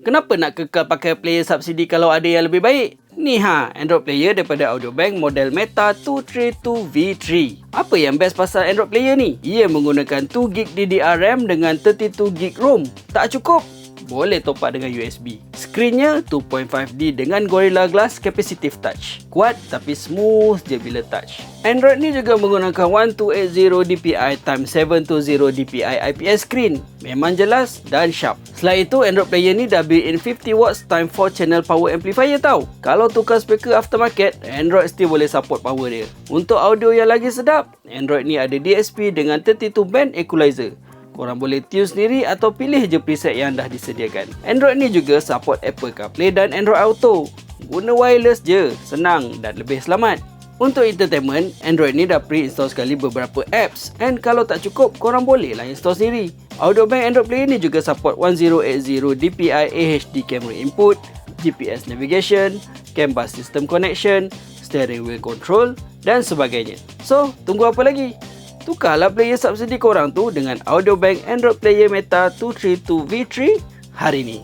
Kenapa nak kekal pakai player subsidi kalau ada yang lebih baik? Ni Android player daripada Audiobank model Meta 232V3. Apa yang best pasal Android player ni? Ia menggunakan 2GB DDR RAM dengan 32GB ROM. Tak cukup? Boleh top up dengan USB. Skrinnya 2.5D dengan Gorilla Glass Capacitive Touch. Kuat tapi smooth je bila touch. Android ni juga menggunakan 1280 dpi x 720 dpi IPS screen. Memang jelas dan sharp. Selain itu, Android player ni dah built-in 50W times 4 channel power amplifier tau. Kalau tukar speaker aftermarket, Android still boleh support power dia. Untuk audio yang lagi sedap, Android ni ada DSP dengan 32 band equalizer. Korang boleh tune sendiri atau pilih je preset yang dah disediakan. Android ni juga support Apple CarPlay dan Android Auto. Guna wireless je, senang dan lebih selamat. Untuk entertainment, Android ni dah pre-install sekali beberapa apps. And kalau tak cukup, korang boleh lah install sendiri. Audiobank Android Player ni juga support 1080 dpi AHD camera input, GPS navigation, CAN bus system connection, steering wheel control dan sebagainya. So, tunggu apa lagi? Tukarlah player subsidi korang tu dengan Audiobank Android Player Meta 232V3 hari ni.